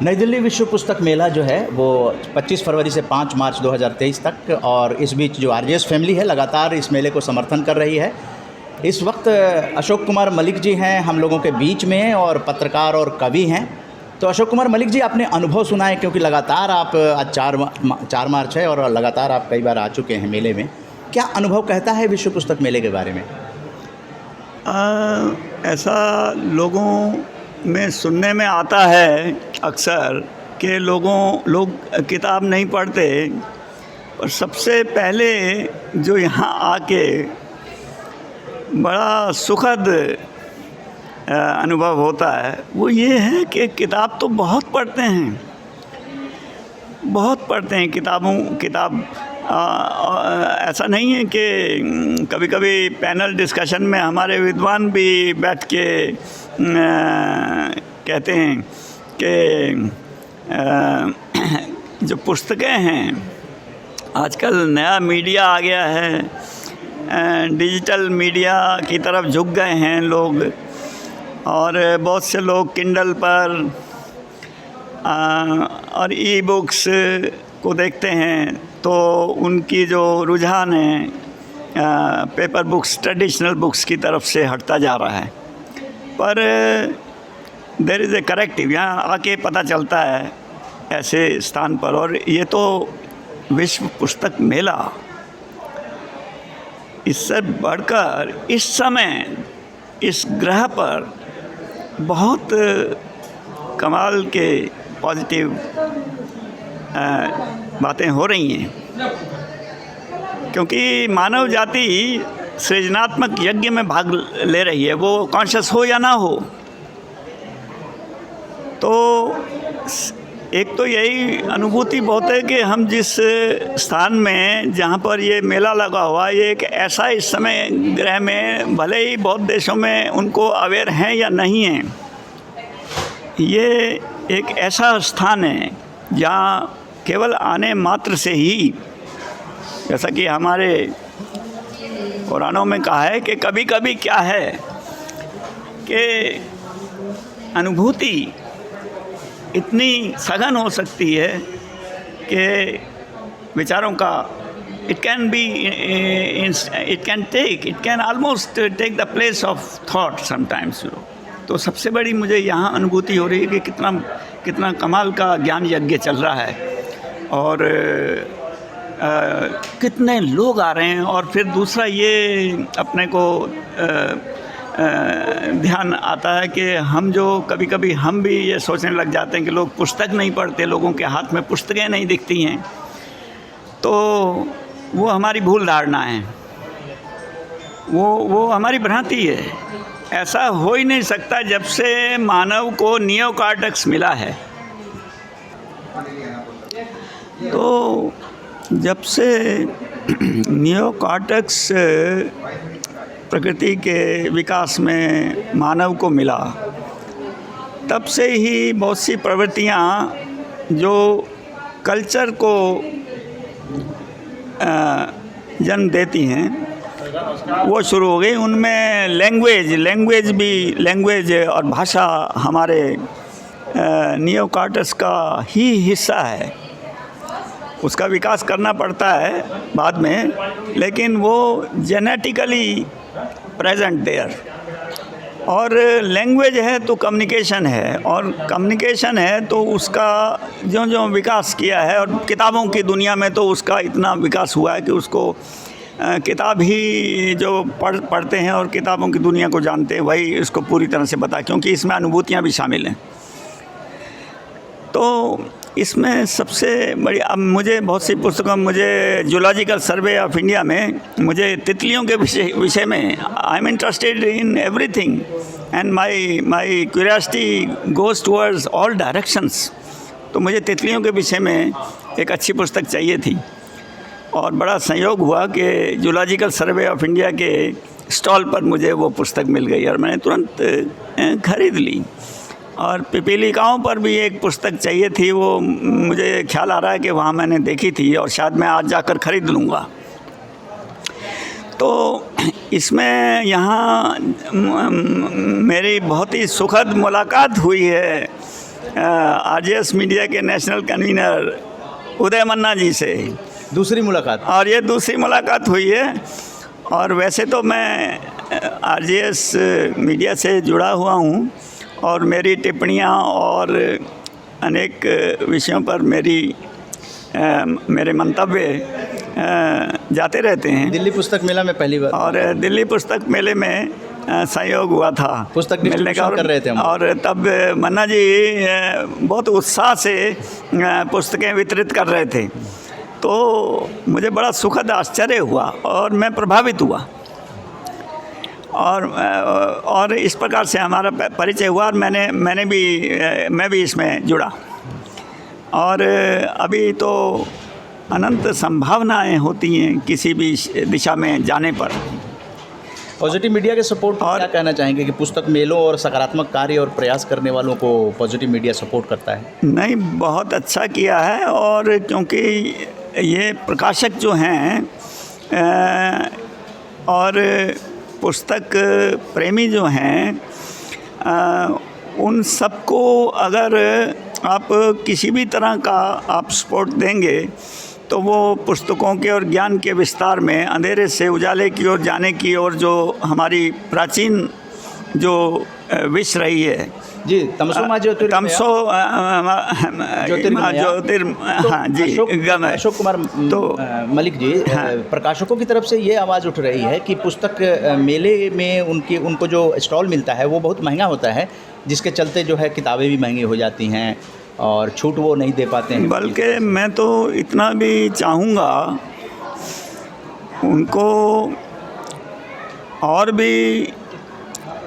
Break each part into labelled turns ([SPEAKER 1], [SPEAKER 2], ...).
[SPEAKER 1] नई दिल्ली विश्व पुस्तक मेला जो है वो 25 फरवरी से 5 मार्च 2023 तक, और इस बीच जो आरजेएस फैमिली है लगातार इस मेले को समर्थन कर रही है। इस वक्त अशोक कुमार मलिक जी हैं हम लोगों के बीच में, और पत्रकार और कवि हैं। तो अशोक कुमार मलिक जी, अपने अनुभव सुनाएं, क्योंकि लगातार आप आज 4 मार्च है और लगातार आप कई बार आ चुके हैं मेले में। क्या अनुभव कहता है विश्व पुस्तक मेले के बारे में?
[SPEAKER 2] ऐसा लोगों में सुनने में आता है अक्सर कि लोग किताब नहीं पढ़ते, और सबसे पहले जो यहाँ आके बड़ा सुखद अनुभव होता है वो ये है कि किताब तो बहुत पढ़ते हैं, किताब ऐसा नहीं है कि कभी कभी पैनल डिस्कशन में हमारे विद्वान भी बैठ के कहते हैं कि जो पुस्तकें हैं, आजकल नया मीडिया आ गया है, डिजिटल मीडिया की तरफ झुक गए हैं लोग, और बहुत से लोग किंडल पर और ई बुक्स को देखते हैं, तो उनकी जो रुझान है पेपर बुक्स, ट्रेडिशनल बुक्स की तरफ से हटता जा रहा है। पर देयर इज़ ए करेक्टिव, यहाँ आके पता चलता है ऐसे स्थान पर। और ये तो विश्व पुस्तक मेला, इससे बढ़कर इस समय इस ग्रह पर बहुत कमाल के पॉजिटिव बातें हो रही हैं, क्योंकि मानव जाति सृजनात्मक यज्ञ में भाग ले रही है, वो कॉन्शियस हो या ना हो। तो एक तो यही अनुभूति बहुत है कि हम जिस स्थान में, जहाँ पर ये मेला लगा हुआ, ये एक ऐसा इस समय ग्रह में, भले ही बहुत देशों में उनको अवेयर हैं या नहीं हैं, ये एक ऐसा स्थान है जहाँ केवल आने मात्र से ही, जैसा कि हमारे कुरानों में कहा है कि कभी कभी क्या है कि अनुभूति इतनी सघन हो सकती है कि विचारों का it can almost take the place of thought sometimes. तो सबसे बड़ी मुझे यहाँ अनुभूति हो रही है कि कितना कमाल का ज्ञान यज्ञ चल रहा है, और कितने लोग आ रहे हैं। और फिर दूसरा ये अपने को ध्यान आता है कि हम जो कभी हम भी ये सोचने लग जाते हैं कि लोग पुस्तक नहीं पढ़ते, लोगों के हाथ में पुस्तकें नहीं दिखती हैं, तो वो हमारी भूल धारणा है, वो हमारी भ्रांति है। ऐसा हो ही नहीं सकता जब से मानव को नियोकॉर्टेक्स मिला है। तो जब से नियोकॉर्टेक्स प्रकृति के विकास में मानव को मिला, तब से ही बहुत सी प्रवृत्तियाँ जो कल्चर को जन्म देती हैं वो शुरू हो गई। उनमें लैंग्वेज और भाषा हमारे नियोकॉर्टेक्स का ही हिस्सा है। उसका विकास करना पड़ता है बाद में, लेकिन वो जेनेटिकली प्रेजेंट देयर। और लैंग्वेज है तो कम्युनिकेशन है, और कम्युनिकेशन है तो उसका जो विकास किया है, और किताबों की दुनिया में तो उसका इतना विकास हुआ है कि उसको किताब ही जो पढ़ते हैं और किताबों की दुनिया को जानते हैं, वही इसको पूरी तरह से बता, क्योंकि इसमें अनुभूतियाँ भी शामिल हैं। तो इसमें सबसे बड़ी, अब मुझे बहुत सी पुस्तकों, मुझे जूलॉजिकल सर्वे ऑफ इंडिया में मुझे तितलियों के विषय में, I am interested in everything, and my curiosity goes towards all directions. तो मुझे तितलियों के विषय में एक अच्छी पुस्तक चाहिए थी, और बड़ा संयोग हुआ कि जूलॉजिकल सर्वे ऑफ इंडिया के स्टॉल पर मुझे वो पुस्तक मिल गई, और मैंने तुरंत खरीद ली। और पिपीलिकाओं पर भी एक पुस्तक चाहिए थी, वो मुझे ख्याल आ रहा है कि वहाँ मैंने देखी थी, और शायद मैं आज जाकर ख़रीद लूँगा। तो इसमें यहाँ मेरी बहुत ही सुखद मुलाकात हुई है आरजेएस मीडिया के नेशनल कन्वीनर उदय मन्ना जी से।
[SPEAKER 1] दूसरी मुलाकात।
[SPEAKER 2] और ये दूसरी मुलाकात हुई है। और वैसे तो मैं आरजेएस मीडिया से जुड़ा हुआ हूँ और मेरी टिप्पणियाँ और अनेक विषयों पर मेरे मंतव्य जाते रहते हैं।
[SPEAKER 1] दिल्ली पुस्तक मेला में पहली बार
[SPEAKER 2] और दिल्ली पुस्तक मेले में सहयोग हुआ था,
[SPEAKER 1] पुस्तक
[SPEAKER 2] मिलने का।
[SPEAKER 1] कर रहे थे हम।
[SPEAKER 2] और तब मन्ना जी बहुत उत्साह से पुस्तकें वितरित कर रहे थे, तो मुझे बड़ा सुखद आश्चर्य हुआ और मैं प्रभावित हुआ। और इस प्रकार से हमारा परिचय हुआ और मैं भी इसमें जुड़ा। और अभी तो अनंत संभावनाएं होती हैं किसी भी दिशा में जाने पर।
[SPEAKER 1] पॉजिटिव मीडिया के सपोर्ट और क्या कहना चाहेंगे कि पुस्तक मेलों और सकारात्मक कार्य और प्रयास करने वालों को पॉजिटिव मीडिया सपोर्ट करता है?
[SPEAKER 2] नहीं, बहुत अच्छा किया है। और क्योंकि ये प्रकाशक जो हैं और पुस्तक प्रेमी जो हैं, उन सबको अगर आप किसी भी तरह का आप सपोर्ट देंगे तो वो पुस्तकों के और ज्ञान के विस्तार में अंधेरे से उजाले की ओर जाने की ओर जो हमारी प्राचीन जो विश रही है
[SPEAKER 1] जी, तमसो माँ ज्योतिर्मय,
[SPEAKER 2] हाँ जी,
[SPEAKER 1] अशोक कुमार मलिक जी, प्रकाशकों की तरफ से ये आवाज़ उठ रही है कि पुस्तक मेले में उनको जो स्टॉल मिलता है वो बहुत महंगा होता है, जिसके चलते जो है किताबें भी महंगी हो जाती हैं और छूट वो नहीं दे पाते हैं।
[SPEAKER 2] बल्कि मैं तो इतना भी चाहूँगा उनको और भी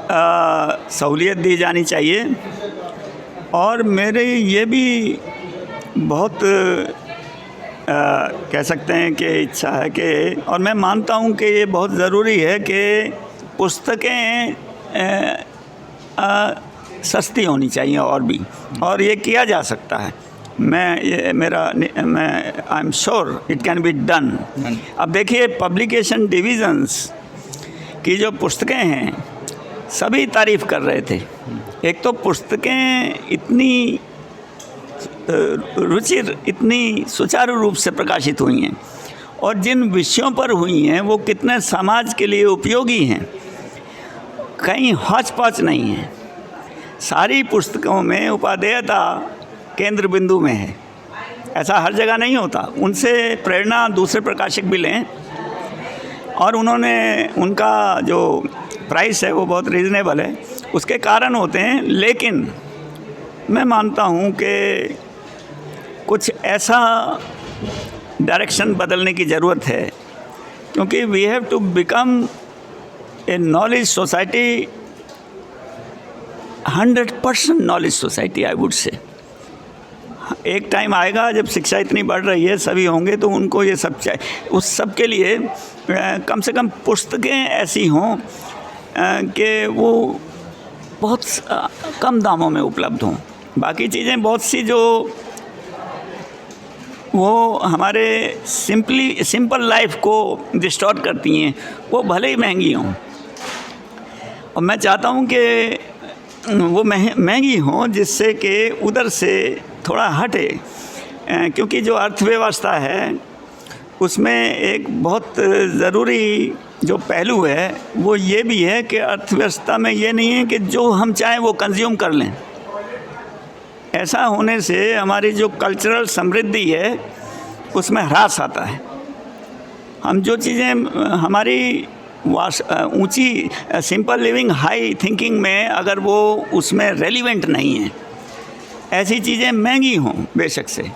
[SPEAKER 2] सहूलियत दी जानी चाहिए। और मेरे ये भी बहुत कह सकते हैं कि इच्छा है कि, और मैं मानता हूँ कि ये बहुत ज़रूरी है कि पुस्तकें सस्ती होनी चाहिए और ये किया जा सकता है। I am sure it can be done. अब देखिए, पब्लिकेशन डिविज़न्स की जो पुस्तकें हैं सभी तारीफ़ कर रहे थे। एक तो पुस्तकें इतनी रुचिर, इतनी सुचारू रूप से प्रकाशित हुई हैं और जिन विषयों पर हुई हैं वो कितने समाज के लिए उपयोगी हैं, कहीं हौच पौच नहीं है। सारी पुस्तकों में उपादेयता केंद्र बिंदु में है। ऐसा हर जगह नहीं होता। उनसे प्रेरणा दूसरे प्रकाशक भी लें और उनका जो प्राइस है वो बहुत रीज़नेबल है, उसके कारण होते हैं। लेकिन मैं मानता हूँ कि कुछ ऐसा डायरेक्शन बदलने की ज़रूरत है, क्योंकि we have to become a knowledge society, 100% knowledge society I would say. एक टाइम आएगा जब शिक्षा इतनी बढ़ रही है, सभी होंगे तो उनको ये सब चाहिए। उस सब के लिए कम से कम पुस्तकें ऐसी हों कि वो बहुत कम दामों में उपलब्ध हों। बाकी चीज़ें बहुत सी जो वो हमारे सिंपल लाइफ को डिस्टॉर्ट करती हैं, वो भले ही महंगी हों। और मैं चाहता हूँ कि वो महंगी हों जिससे कि उधर से थोड़ा हटे, क्योंकि जो अर्थव्यवस्था है उसमें एक बहुत ज़रूरी जो पहलू है वो ये भी है कि अर्थव्यवस्था में ये नहीं है कि जो हम चाहें वो कंज्यूम कर लें। ऐसा होने से हमारी जो कल्चरल समृद्धि है उसमें ह्रास आता है। हम जो चीज़ें हमारी ऊंची सिंपल लिविंग हाई थिंकिंग में अगर वो उसमें रेलिवेंट नहीं है, ऐसी चीज़ें महंगी हों बेशक से।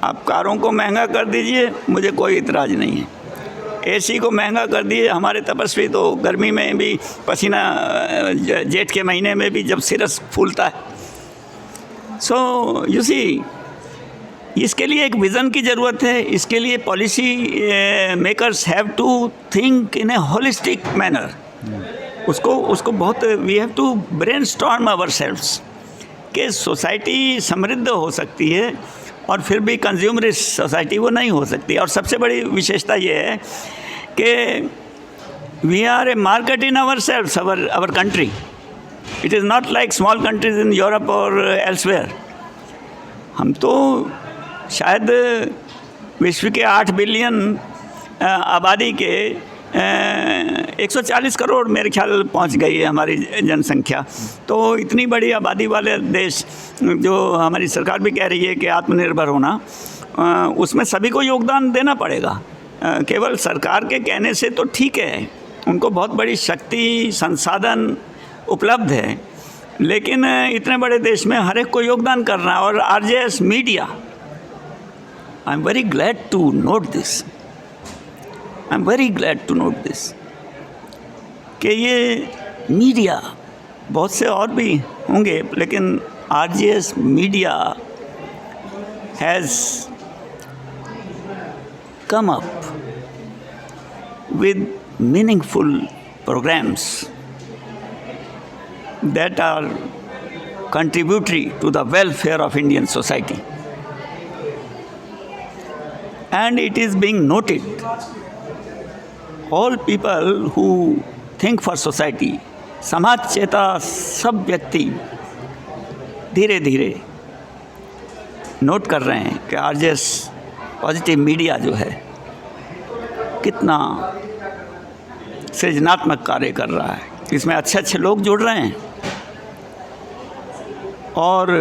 [SPEAKER 2] आप कारों को महंगा कर दीजिए, मुझे कोई इतराज़ नहीं है। एसी को महंगा कर दिए, हमारे तपस्वी तो गर्मी में भी पसीना, जेठ के महीने में भी जब सिरस फूलता है। सो यू सी, इसके लिए एक विज़न की ज़रूरत है। इसके लिए policy makers have to think in a holistic manner. उसको बहुत we have to brainstorm ourselves कि सोसाइटी समृद्ध हो सकती है और फिर भी कंज्यूमरिस्ट सोसाइटी वो नहीं हो सकती। और सबसे बड़ी विशेषता ये है कि we are a market in ourselves, our country. It is not like small countries in Europe और एल्सवेयर। हम तो शायद विश्व के 8 बिलियन आबादी के 140 करोड़ मेरे ख्याल पहुंच गई है हमारी जनसंख्या। तो इतनी बड़ी आबादी वाले देश, जो हमारी सरकार भी कह रही है कि आत्मनिर्भर होना, उसमें सभी को योगदान देना पड़ेगा। केवल सरकार के कहने से तो ठीक है, उनको बहुत बड़ी शक्ति संसाधन उपलब्ध है, लेकिन इतने बड़े देश में हर एक को योगदान करना। और RJS media, I am very glad to note this, I am very glad to note this कि ये मीडिया, बहुत से और भी होंगे, लेकिन RJS media has come up with meaningful programs that are contributory to the welfare of Indian society. And it is being noted, all people who think for society, समाज चेता सब व्यक्ति धीरे धीरे नोट कर रहे हैं कि आरजेएस पॉजिटिव मीडिया जो है कितना सृजनात्मक कार्य कर रहा है। इसमें अच्छे अच्छे लोग जुड़ रहे हैं और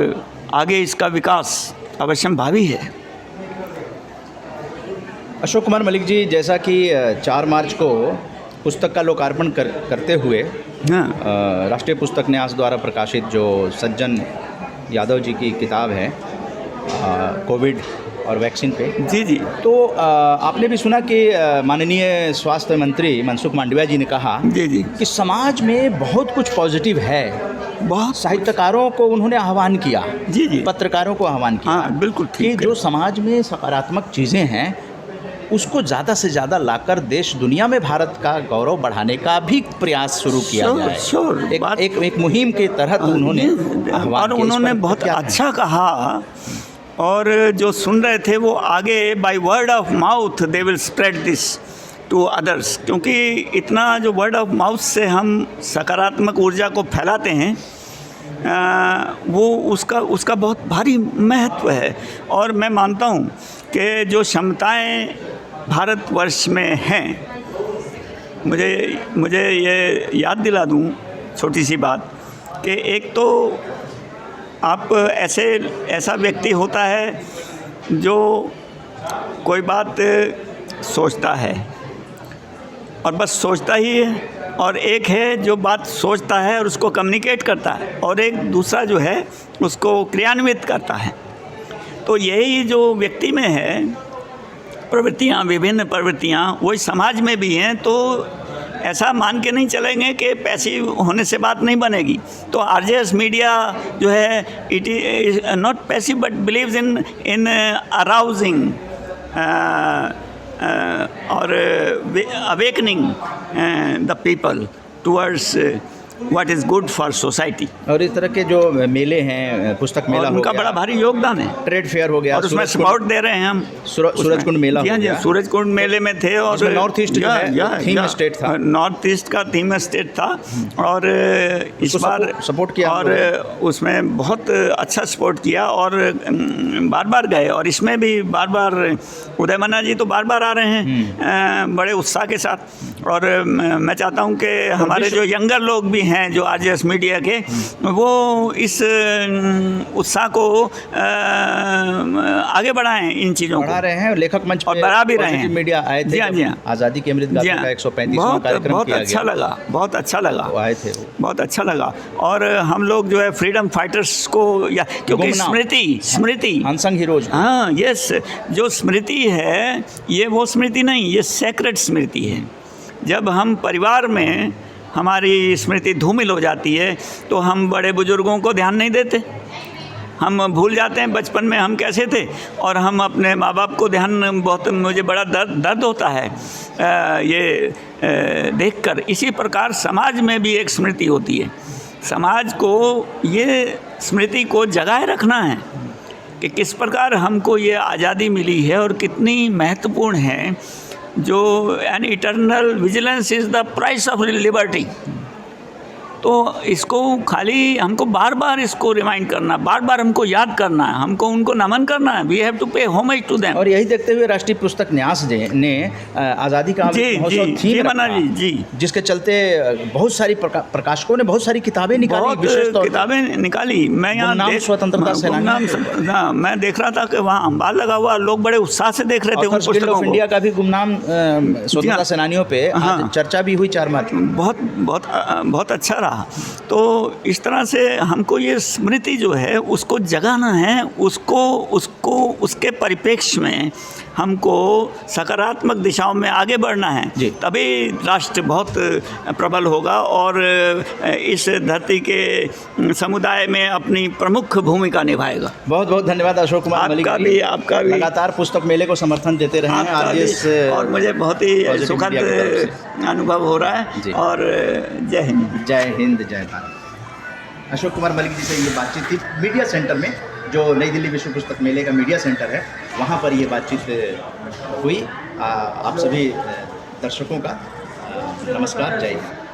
[SPEAKER 2] आगे इसका विकास अवश्यंभावी है।
[SPEAKER 1] अशोक कुमार मलिक जी, जैसा कि 4 मार्च को पुस्तक का लोकार्पण करते हुए राष्ट्रीय पुस्तक न्यास द्वारा प्रकाशित जो सज्जन यादव जी की किताब है कोविड और वैक्सीन पे,
[SPEAKER 2] जी जी,
[SPEAKER 1] तो आपने भी सुना कि माननीय स्वास्थ्य मंत्री मनसुख मांडविया जी ने कहा
[SPEAKER 2] जी जी
[SPEAKER 1] कि समाज में बहुत कुछ पॉजिटिव है।
[SPEAKER 2] बहुत
[SPEAKER 1] साहित्यकारों को उन्होंने आह्वान किया,
[SPEAKER 2] जी जी,
[SPEAKER 1] पत्रकारों को आह्वान किया,
[SPEAKER 2] हाँ बिल्कुल ठीक
[SPEAKER 1] कि जो समाज में सकारात्मक चीज़ें हैं उसको ज़्यादा से ज़्यादा लाकर देश दुनिया में भारत का गौरव बढ़ाने का भी प्रयास शुरू किया जाए। एक मुहिम के तहत उन्होंने आह्वान
[SPEAKER 2] और
[SPEAKER 1] किया।
[SPEAKER 2] उन्होंने बहुत अच्छा कहा, और जो सुन रहे थे वो आगे by word of mouth they will spread this to others, क्योंकि इतना जो वर्ड ऑफ माउथ से हम सकारात्मक ऊर्जा को फैलाते हैं वो उसका बहुत भारी महत्व है। और मैं मानता हूँ कि जो क्षमताएं भारतवर्ष में हैं, मुझे ये याद दिला दूँ छोटी सी बात कि एक तो आप ऐसा व्यक्ति होता है जो कोई बात सोचता है और बस सोचता ही है, और एक है जो बात सोचता है और उसको कम्युनिकेट करता है, और एक दूसरा जो है उसको क्रियान्वित करता है। तो यही जो व्यक्ति में है प्रवृत्तियाँ, विभिन्न प्रवृत्तियाँ, वही समाज में भी हैं। तो ऐसा मान के नहीं चलेंगे कि पैसिव होने से बात नहीं बनेगी। तो आरजेएस मीडिया जो है it is not passive but believes in arousing और awakening the people towards what is good for society.
[SPEAKER 1] और इस तरह के जो मेले हैं, पुस्तक मेला,
[SPEAKER 2] उनका बड़ा भारी योगदान है।
[SPEAKER 1] ट्रेड फेयर हो गया,
[SPEAKER 2] और उसमें सपोर्ट दे रहे हैं हम।
[SPEAKER 1] सूरजकुंड मेला,
[SPEAKER 2] जी हाँ, सूरजकुंड मेले में थे, और
[SPEAKER 1] नॉर्थ ईस्ट थीम स्टेट था,
[SPEAKER 2] नॉर्थ ईस्ट का थीम स्टेट था, और इस बार
[SPEAKER 1] सपोर्ट किया,
[SPEAKER 2] और उसमें बहुत अच्छा सपोर्ट किया, और बार बार गए। और इसमें भी बार बार उदय मन्ना जी तो बार बार आ रहे हैं बड़े उत्साह के साथ। और मैं चाहता हूँ कि हमारे जो यंगर लोग भी हैं जो आरजेएस मीडिया के, वो इस उत्साह को आगे बढ़ाएं, इन चीज़ों को
[SPEAKER 1] बढ़ा रहे हैं। लेखक मंच
[SPEAKER 2] और बढ़ा भी रहे हैं।
[SPEAKER 1] मीडिया आए थे,
[SPEAKER 2] जी हाँ,
[SPEAKER 1] आज़ादी की अमृत गाथा का 135वां कार्यक्रम
[SPEAKER 2] बहुत
[SPEAKER 1] किया
[SPEAKER 2] अच्छा
[SPEAKER 1] गया।
[SPEAKER 2] लगा, बहुत अच्छा लगा,
[SPEAKER 1] आए थे,
[SPEAKER 2] बहुत अच्छा लगा। और हम लोग जो है फ्रीडम फाइटर्स को, या क्योंकि स्मृति
[SPEAKER 1] अनसंग हीरोज,
[SPEAKER 2] हाँ यस, जो स्मृति है ये वो स्मृति नहीं, ये सेक्रेट स्मृति है। जब हम परिवार में हमारी स्मृति धूमिल हो जाती है तो हम बड़े बुजुर्गों को ध्यान नहीं देते, हम भूल जाते हैं बचपन में हम कैसे थे, और हम अपने माँ बाप को ध्यान, बहुत मुझे बड़ा दर्द होता है ये देखकर। इसी प्रकार समाज में भी एक स्मृति होती है। समाज को ये स्मृति को जगाए रखना है कि किस प्रकार हमको ये आज़ादी मिली है और कितनी महत्वपूर्ण है। जो an eternal vigilance is the price of liberty. तो इसको खाली हमको बार बार इसको रिमाइंड करना, बार बार हमको याद करना है, हमको उनको नमन करना है। We have to pay homage to them.
[SPEAKER 1] और यही देखते हुए राष्ट्रीय पुस्तक न्यास ने आज़ादी का
[SPEAKER 2] जी
[SPEAKER 1] महोत्सव
[SPEAKER 2] जी
[SPEAKER 1] थीम
[SPEAKER 2] जी
[SPEAKER 1] रखा,
[SPEAKER 2] मना जी,
[SPEAKER 1] जिसके चलते बहुत सारी प्रकाशकों ने बहुत सारी किताबें निकाली,
[SPEAKER 2] बहुत
[SPEAKER 1] विशेष तौर पर
[SPEAKER 2] किताबें निकाली। मैं यहाँ
[SPEAKER 1] गुमनाम स्वतंत्रता सेनानी
[SPEAKER 2] हाँ, मैं देख रहा था कि वहाँ अंबार लगा हुआ, लोग बड़े उत्साह से देख रहे थे उन
[SPEAKER 1] ऑथर्स गिल्ड
[SPEAKER 2] पुस्तकों
[SPEAKER 1] ऑफ
[SPEAKER 2] को।
[SPEAKER 1] इंडिया का भी गुमनाम स्वतंत्रता सेनानियों पे आज चर्चा भी हुई 4 मार्च को।
[SPEAKER 2] बहुत अच्छा रहा। तो इस तरह से हमको ये स्मृति जो है उसको जगाना है, उसको उसके परिप्रेक्ष्य में हमको सकारात्मक दिशाओं में आगे बढ़ना है, तभी राष्ट्र बहुत प्रबल होगा और इस धरती के समुदाय में अपनी प्रमुख भूमिका निभाएगा।
[SPEAKER 1] बहुत बहुत धन्यवाद अशोक कुमार मलिक जी।
[SPEAKER 2] आपका भी
[SPEAKER 1] लगातार पुस्तक मेले को समर्थन देते रहे हैं आरजेएस,
[SPEAKER 2] और मुझे बहुत ही सुखद अनुभव हो रहा है। और जय हिंद।
[SPEAKER 1] जय हिंद, जय भारत। अशोक कुमार मलिक जी से ये बातचीत थी मीडिया सेंटर में, जो नई दिल्ली विश्व पुस्तक मेले का मीडिया सेंटर है, वहाँ पर ये बातचीत हुई। आप सभी दर्शकों का नमस्कार, जय हिंद।